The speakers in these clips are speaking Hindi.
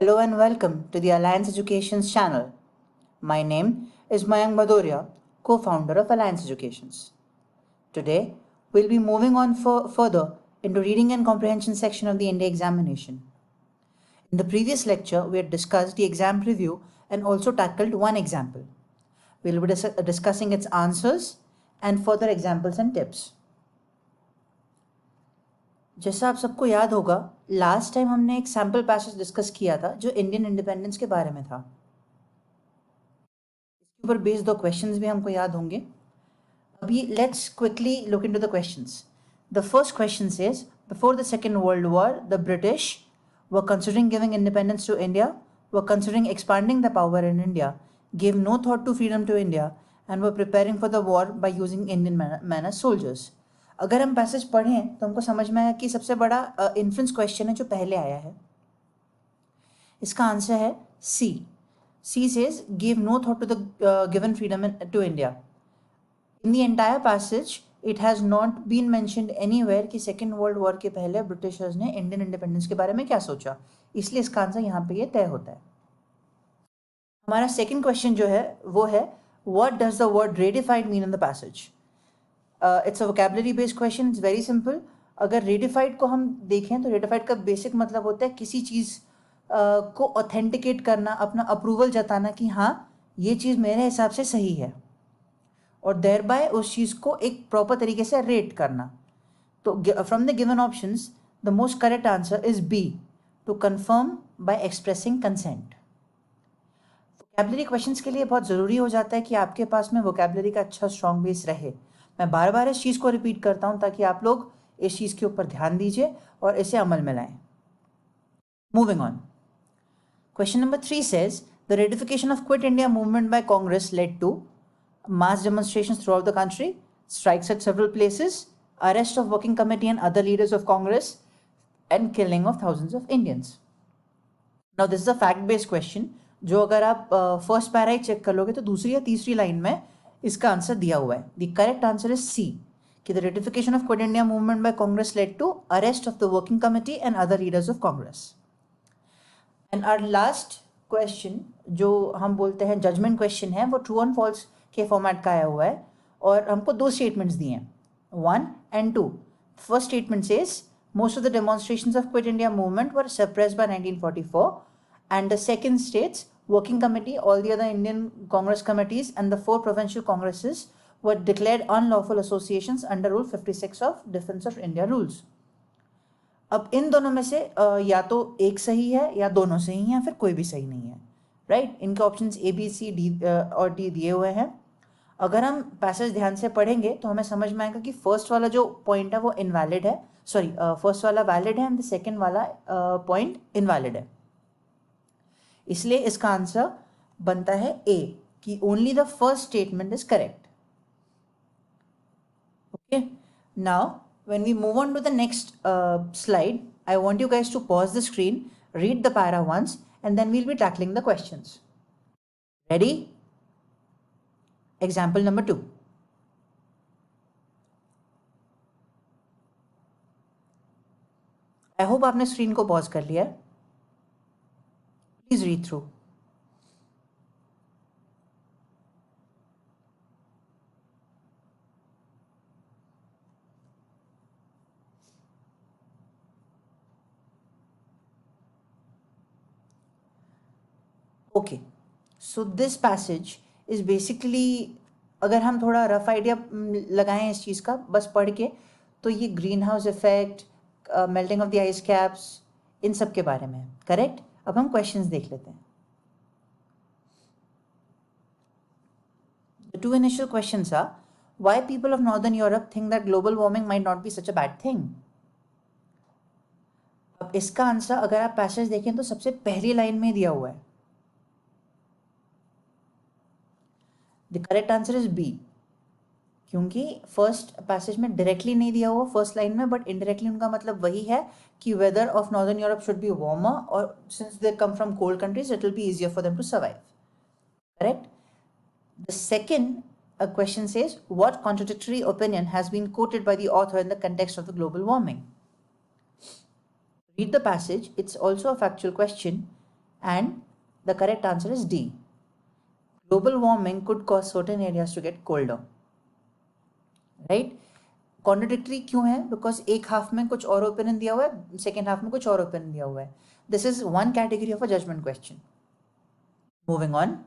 Hello and welcome to the Alliance Educations channel. My name is Mayank Bhadoria, co-founder of Alliance Educations. Today, we'll be moving on further into reading and comprehension section of the India examination. In the previous lecture, we had discussed the exam review and also tackled one example. We'll be discussing its answers and further examples and tips. जैसा आप सबको याद होगा, लास्ट टाइम हमने एक सैम्पल पैसेज डिस्कस किया था जो इंडियन इंडिपेंडेंस के बारे में था. इसके ऊपर बेस्ड दो क्वेश्चंस भी हमको याद होंगे. अभी let's quickly look into the questions. The first question says, before the second world war the British were considering giving independence to India, were considering expanding the power in India, gave no thought to freedom to India, and were preparing for the war by using Indian men as soldiers. अगर हम पैसेज पढ़ें तो हमको समझ में आया कि सबसे बड़ा इन्फ्लुएंस क्वेश्चन है जो पहले आया है. इसका आंसर है C. C says give no thought to the given freedom to India. In the entire passage it has not been mentioned anywhere कि सेकेंड वर्ल्ड वॉर के पहले ब्रिटिशर्स ने इंडियन इंडिपेंडेंस के बारे में क्या सोचा. इसलिए इसका आंसर यहाँ पे ये तय होता है. हमारा सेकेंड क्वेश्चन जो है वो है, what does the word ratified mean in the passage. It's a vocabulary based question. It's very simple. अगर रेडिफाइड को हम देखें तो रेडिफाइड का बेसिक मतलब होता है किसी चीज़ को ऑथेंटिकेट करना, अपना अप्रूवल जताना कि हाँ ये चीज़ मेरे हिसाब से सही है, और देयर बाय उस चीज़ को एक प्रॉपर तरीके से रेट करना. तो from the given options the most correct answer is B, to confirm by expressing consent. Vocabulary questions के लिए बहुत ज़रूरी हो जाता है कि आपके पास में वोकैबुलरी का अच्छा स्ट्रॉन्ग बेस रहे. मैं बार बार इस चीज़ को रिपीट करता हूँ ताकि आप लोग इस चीज़ के ऊपर ध्यान दीजिए और इसे अमल में लाएं. Moving on. Question number 3 says, the ratification of Quit India movement by Congress led to mass demonstrations throughout the country, strikes at several places, arrest of working committee and other leaders of Congress, and killing of thousands of Indians. Now this is a fact-based question, जो अगर आप फर्स्ट पैरा ही चेक कर लोगे तो दूसरी या तीसरी लाइन में इसका आंसर दिया हुआ है. The correct answer is C, कि the ratification of Quit India movement by Congress led to arrest of the working committee and other leaders of Congress. And our last question जो हम बोलते हैं जजमेंट क्वेश्चन है, वो ट्रू एंड फॉल्स के फॉर्मेट का आया हुआ है और हमको दो स्टेटमेंट्स दिए हैं, 1 and 2. First statement says most of the demonstrations of Quit India movement were suppressed by 1944, and the second states working committee, all the other Indian Congress committees and the 4 provincial congresses were declared unlawful associations under Rule 56 of Defence of India rules. अब इन दोनों में से या तो एक सही है या दोनों सही हैं या फिर कोई भी सही नहीं है, राइट. इनके options A B C D और डी दिए हुए हैं. अगर हम पैसेज ध्यान से पढ़ेंगे तो हमें समझ में आएगा कि फर्स्ट वाला जो पॉइंट है वो इनवैलिड है, सॉरी फर्स्ट वाला वैलिड है एंड द सेकेंड वाला पॉइंट इनवैलिड है. इसलिए इसका आंसर बनता है ए, कि only the first statement is correct. Okay, now when we move on to the next slide, I want you guys to pause the screen, read the para once, and then we'll be tackling the questions. Ready? Example number 2. I hope आपने स्क्रीन को पॉज कर लिया है. Please read through. Okay, so this passage is basically, अगर हम थोड़ा रफ आइडिया लगाएं इस चीज़ का बस पढ़ के, तो ये greenhouse effect, melting of the ice caps, इन सब के बारे में. करेक्ट. अब हम क्वेश्चंस देख लेते हैं. The two initial questions are, why people of Northern Europe think that global warming might not be such a bad thing? अब इसका आंसर अगर आप पैसेज देखें तो सबसे पहली लाइन में दिया हुआ है. The correct answer is B, क्योंकि फर्स्ट पैसेज में डायरेक्टली नहीं दिया हुआ फर्स्ट लाइन में, बट इनडायरेक्टली उनका मतलब वही है कि weather of northern Europe should be warmer, और since they come from cold countries it will be easier for them to survive. Correct. The second question says, what contradictory opinion has been quoted by the author in the context of the global warming? Read the passage. It's also a factual question, and the correct answer is D. Global warming could cause certain areas to get colder. Right? Contradictory क्यों है? Because एक हाफ में कुछ और ओपिनियन दिया हुआ है, सेकेंड हाफ में कुछ और ओपिनियन दिया हुआ है. This is one category of a judgment question. Moving on.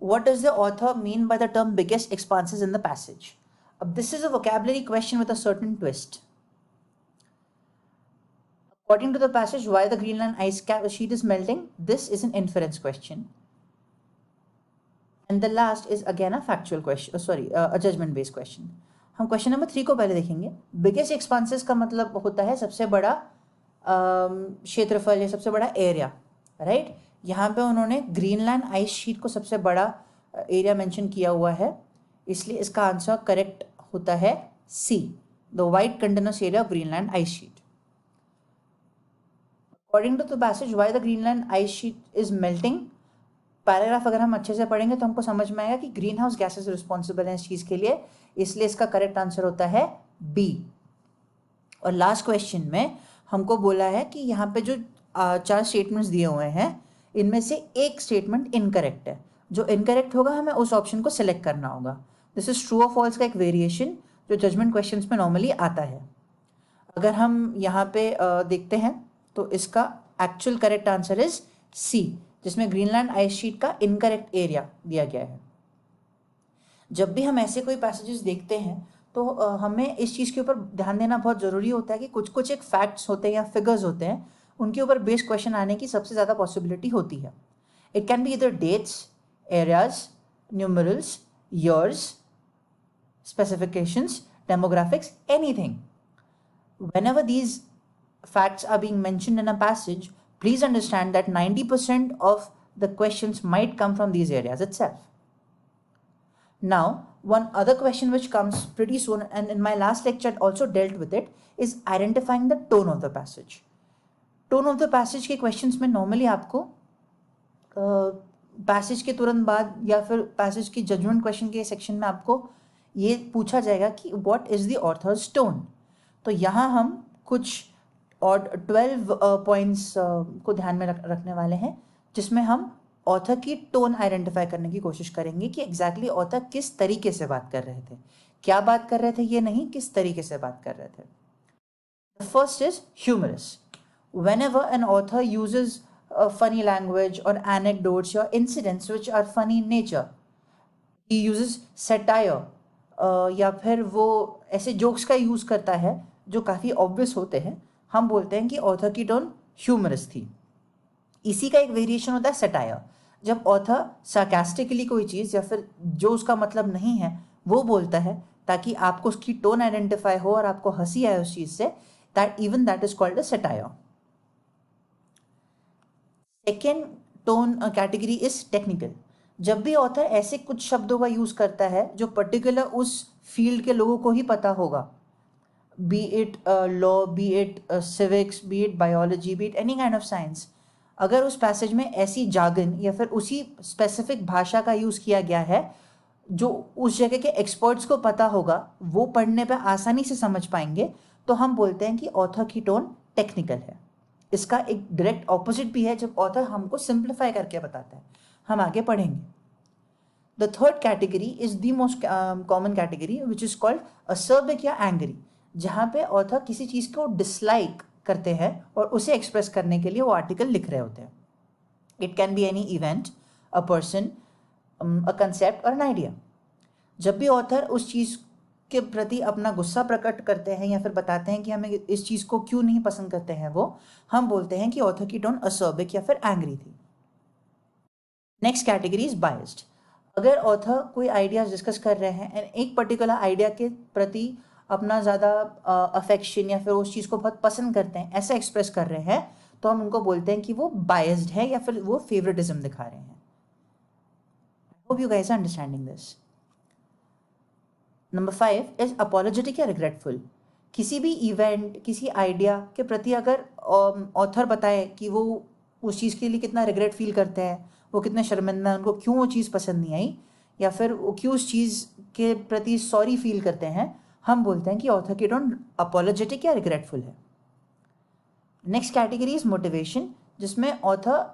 What does the author mean by the term biggest expanses in the passage? This is a vocabulary question with a certain twist. According to the passage, why the Greenland ice cap sheet is melting? This is an inference question. And the last is again a factual question, a judgment based question. हम क्वेश्चन नंबर 3 को पहले देखेंगे. बिगेस्ट एक्सपांसेस का मतलब होता है सबसे बड़ा क्षेत्रफल या सबसे बड़ा एरिया, राइट? यहाँ पे उन्होंने ग्रीनलैंड आइस शीट को सबसे बड़ा एरिया मेंशन किया हुआ है, इसलिए इसका आंसर करेक्ट होता है C, the wide continuous area of Greenland ice sheet. According to the passage why the Greenland ice sheet is melting, paragraph अगर हम अच्छे से पढ़ेंगे तो हमको समझ में आएगा कि ग्रीन हाउस गैसेस रिस्पॉन्सिबल हैं इस चीज़ के लिए, इसलिए इसका करेक्ट आंसर होता है बी. और लास्ट क्वेश्चन में हमको बोला है कि यहाँ पे जो 4 स्टेटमेंट्स दिए हुए हैं इनमें से एक स्टेटमेंट इनकरेक्ट है. जो इनकरेक्ट होगा हमें उस ऑप्शन को सिलेक्ट करना होगा. दिस इज ट्रू और फॉल्स का एक वेरिएशन जो जजमेंट क्वेश्चंस में नॉर्मली आता है. अगर हम यहाँ पे देखते हैं तो इसका actual correct answer is C, जिसमें ग्रीनलैंड आइस शीट का इनकरेक्ट एरिया दिया गया है. जब भी हम ऐसे कोई पैसेजेस देखते हैं तो हमें इस चीज़ के ऊपर ध्यान देना बहुत ज़रूरी होता है कि कुछ कुछ एक फैक्ट्स होते हैं या फिगर्स होते हैं, उनके ऊपर बेस्ड क्वेश्चन आने की सबसे ज़्यादा पॉसिबिलिटी होती है. इट कैन बी इधर dates, areas, numerals, years, specifications, demographics, anything. Whenever these facts are being mentioned in a passage, please understand that 90% of the questions might come from these areas itself. Now, one other question which comes pretty soon, and in my last lecture I also dealt with it, is identifying the tone of the passage. Tone of the passage के questions में normally आपको passage के तुरंत बाद या फिर passage की judgment question के section में आपको ये पूछा जाएगा कि what is the author's tone. तो यहाँ हम कुछ और 12 पॉइंट्स को ध्यान में रखने वाले हैं, जिसमें हम ऑथर की टोन आइडेंटिफाई करने की कोशिश करेंगे कि एग्जैक्टली ऑथर किस तरीके से बात कर रहे थे. क्या बात कर रहे थे ये नहीं, किस तरीके से बात कर रहे थे. First is humorous. Whenever an author uses a funny language or anecdotes or incidents which are funny in nature, he uses satire, या फिर वो ऐसे जोक्स का यूज़ करता है जो काफ़ी ऑब्वियस होते हैं, हम बोलते हैं कि ऑथर की टोन ह्यूमरस थी. इसी का एक वेरिएशन होता है सटायर. जब ऑथर सार्कास्टिकली कोई चीज़ या फिर जो उसका मतलब नहीं है वो बोलता है ताकि आपको उसकी टोन आइडेंटिफाई हो और आपको हंसी आए उस चीज़ से, that is called a satire. Second tone category is technical. जब भी ऑथर ऐसे कुछ शब्दों का यूज़ करता है जो पर्टिकुलर उस फील्ड के लोगों को ही पता होगा, B it law, B it civics, B it biology, B it any kind of science, अगर उस पैसेज में ऐसी जागन या फिर उसी स्पेसिफिक भाषा का यूज़ किया गया है जो उस जगह के एक्सपर्ट्स को पता होगा, वो पढ़ने पे आसानी से समझ पाएंगे, तो हम बोलते हैं कि ऑथर की टोन टेक्निकल है. इसका एक डायरेक्ट ऑपोजिट भी है जब ऑथर हमको सिंप्लीफाई करके बताता है. हम आगे पढ़ेंगे. The third category is the most common category which is called acerbic या एंग्री, जहाँ पे ऑथर किसी चीज़ को डिसलाइक करते हैं और उसे एक्सप्रेस करने के लिए वो आर्टिकल लिख रहे होते हैं. It can be any event, a person, a concept और एन आइडिया. जब भी ऑथर उस चीज़ के प्रति अपना गुस्सा प्रकट करते हैं या फिर बताते हैं कि हमें इस चीज़ को क्यों नहीं पसंद करते हैं वो, हम बोलते हैं कि ऑथर की टोन असेर्बिक या फिर एंग्री थी. Next category is biased. अगर ऑथर कोई आइडियाज डिस्कस कर रहे हैं एंड एक पर्टिकुलर आइडिया के प्रति अपना ज़्यादा अफेक्शन या फिर उस चीज़ को बहुत पसंद करते हैं, ऐसा एक्सप्रेस कर रहे हैं, तो हम उनको बोलते हैं कि वो बायस्ड है या फिर वो फेवरेटिज्म दिखा रहे हैं. I hope you guys are understanding this. Number 5 is apologetic या रिग्रेटफुल. किसी भी इवेंट, किसी आइडिया के प्रति अगर ऑथर बताए कि वो उस चीज़ के लिए कितना रिग्रेट फील करते हैं, वो कितने शर्मिंदा हैं, उनको क्यों वो चीज़ पसंद नहीं आई, या फिर वो क्यों उस चीज़ के प्रति सॉरी फील करते हैं, हम बोलते हैं कि ऑथर की टोन अपॉलोजेटिक या रिग्रेटफुल है. Next category is motivation. जिसमें ऑथर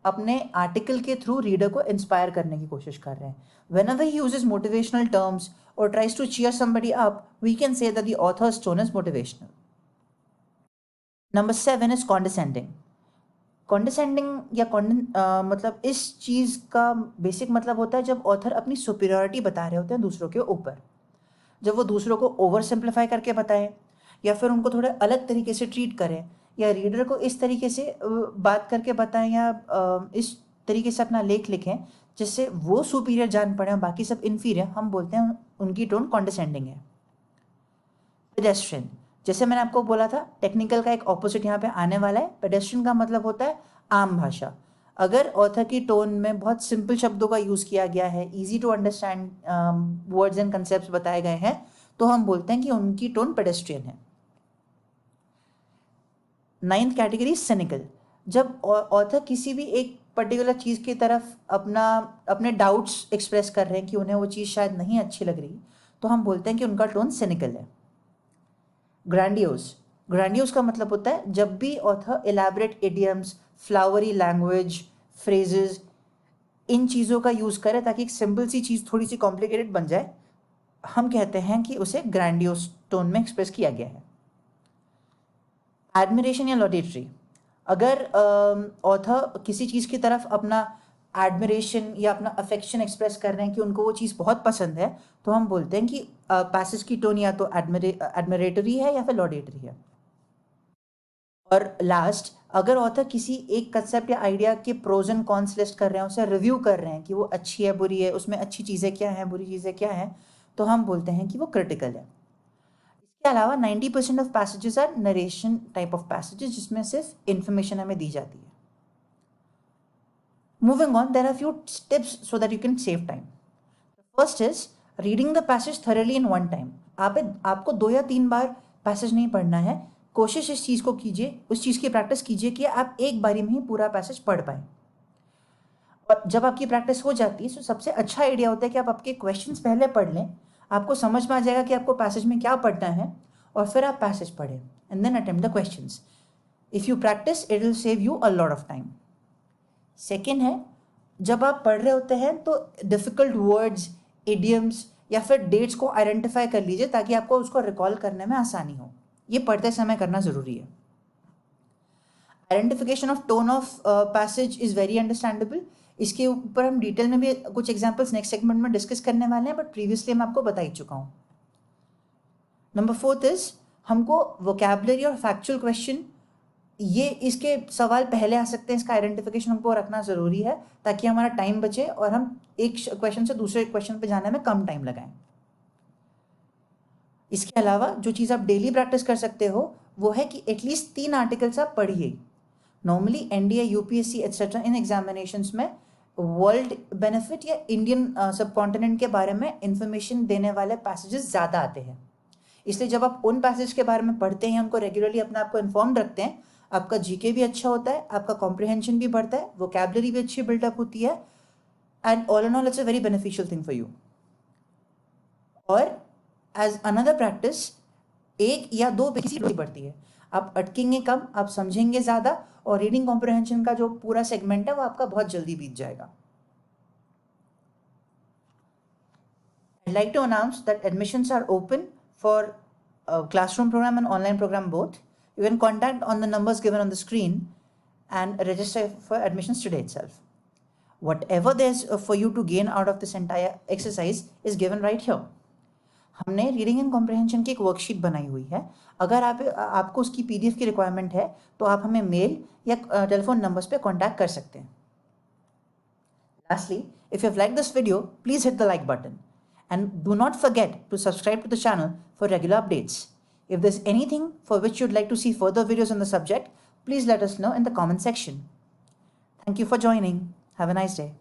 अपने आर्टिकल के थ्रू रीडर को इंस्पायर करने की कोशिश कर रहे हैं. Whenever he uses motivational terms or tries to cheer somebody up, we can say that the author's tone is motivational. Number 7 is condescending. Condescending या मतलब इस चीज़ का बेसिक मतलब होता है जब ऑथर अपनी सुपीरियरिटी बता रहे होते हैं दूसरों के ऊपर. जब वो दूसरों को ओवर सिंप्लीफाई करके बताएं या फिर उनको थोड़े अलग तरीके से ट्रीट करें या रीडर को इस तरीके से बात करके बताएं या इस तरीके से अपना लेख लिखें जिससे वो सुपीरियर जान पड़े और बाकी सब इन्फीरियर, हम बोलते हैं उनकी टोन कॉन्डेसेंडिंग है. पेडेस्ट्रियन, जैसे मैंने आपको बोला था टेक्निकल का एक ऑपोजिट यहाँ पे आने वाला है. पेडेस्ट्रियन का मतलब होता है आम भाषा. अगर ऑथर की टोन में बहुत सिंपल शब्दों का यूज़ किया गया है, easy to understand words and concept बताए गए हैं, तो हम बोलते हैं कि उनकी टोन पेडेस्ट्रियन है. 9th category cynical. जब ऑथर किसी भी एक पर्टिकुलर चीज़ की तरफ अपने डाउट्स एक्सप्रेस कर रहे हैं कि उन्हें वो चीज़ शायद नहीं अच्छी लग रही, तो हम बोलते हैं कि उनका टोन सिनिकल है. ग्रैंडियोस का मतलब होता है जब भी author elaborate idioms, flowery language, phrases, इन चीज़ों का यूज़ करे ताकि एक सिंपल सी चीज़ थोड़ी सी कॉम्प्लिकेटेड बन जाए, हम कहते हैं कि उसे ग्रैंडियोस टोन में एक्सप्रेस किया गया है. एडमिरेशन या लॉडेटरी. अगर ऑथर किसी चीज़ की तरफ अपना एडमिरेशन या अपना अफेक्शन एक्सप्रेस कर रहे हैं कि उनको वो चीज़ बहुत पसंद है, तो हम बोलते हैं कि पैसेज की टोन या तो एडमिरेटरी है या फिर लॉडेटरी है. और लास्ट, अगर ऑथर किसी एक कंसेप्ट या आइडिया के प्रोज एंड कॉन्स लिस्ट कर रहे हैं, उसे रिव्यू कर रहे हैं कि वो अच्छी है बुरी है, उसमें अच्छी चीज़ें क्या हैं बुरी चीज़ें क्या हैं, तो हम बोलते हैं कि वो क्रिटिकल है. इसके अलावा 90% of passages are narration type of passages जिसमें सिर्फ इंफॉर्मेशन हमें दी जाती है. Moving on, there are few tips so that you can save time. The first is reading the passage thoroughly in one time. आपको 2 या 3 बार पैसेज नहीं पढ़ना है. कोशिश इस चीज़ को कीजिए, उस चीज़ की प्रैक्टिस कीजिए कि आप एक बारी में ही पूरा पैसेज पढ़ पाएँ. और जब आपकी प्रैक्टिस हो जाती है तो सबसे अच्छा आइडिया होता है कि आप आपके क्वेश्चंस पहले पढ़ लें, आपको समझ में आ जाएगा कि आपको पैसेज में क्या पढ़ना है, और फिर आप पैसेज पढ़ें and then attempt the questions. If you practice it will save you a lot of time. Second है, जब आप पढ़ रहे होते हैं तो डिफ़िकल्ट वर्ड्स, इडियम्स या फिर डेट्स को आइडेंटिफाई कर लीजिए ताकि आपको उसको रिकॉल करने में आसानी हो. ये पढ़ते समय करना ज़रूरी है. Identification of tone of passage is very understandable. इसके ऊपर हम डिटेल में भी कुछ एग्जाम्पल्स नेक्स्ट सेगमेंट में डिस्कस करने वाले हैं, बट प्रीवियसली मैं आपको बता ही चुका हूँ. नंबर 4 इज़ हमको वोकैबुलरी और फैक्चुअल क्वेश्चन, ये इसके सवाल पहले आ सकते हैं, इसका आइडेंटिफिकेशन हमको रखना ज़रूरी है ताकि हमारा टाइम बचे और हम एक क्वेश्चन से दूसरे क्वेश्चन पे जाने में कम टाइम लगाएं. इसके अलावा जो चीज़ आप डेली प्रैक्टिस कर सकते हो वो है कि एटलीस्ट 3 आर्टिकल्स आप पढ़िए. नॉर्मली एनडीए, यूपीएससी एट्सेट्रा इन एग्जामिनेशंस में वर्ल्ड बेनिफिट या इंडियन सब कॉन्टिनेंट के बारे में इंफॉर्मेशन देने वाले पैसेजेस ज़्यादा आते हैं. इसलिए जब आप उन पैसेज के बारे में पढ़ते हैं, उनको रेगुलरली अपने आप को इन्फॉर्म रखते हैं, आपका जीके भी अच्छा होता है, आपका कॉम्प्रिहेंशन भी बढ़ता है, वोकैबुलरी भी अच्छी बिल्डअप होती है, and all in all it's a very beneficial thing for you. और एज अनदर प्रैक्टिस 1 या 2 बेसिक बढ़ती है. आप अटकेंगे कम, आप समझेंगे ज़्यादा, और रीडिंग कॉम्प्रिहेंशन का जो पूरा सेगमेंट है वो आपका बहुत जल्दी बीत जाएगा. I'd like to announce that admissions are open for classroom program and online program both. You can contact on the numbers given on the screen and register for admissions today itself. Whatever there's for you to gain out of this entire exercise is given right here. हमने रीडिंग एंड कॉम्प्रिहेंशन की एक वर्कशीट बनाई हुई है. अगर आपको उसकी पीडीएफ की रिक्वायरमेंट है तो आप हमें मेल या टेलीफोन नंबर्स पे कांटेक्ट कर सकते हैं. Lastly, if you have liked this video, please hit the like button. And do not forget to subscribe to the channel for regular updates. If there's anything for which you'd like to see further videos on the subject, please let us know in the comment section. Thank you for joining. Have a nice day.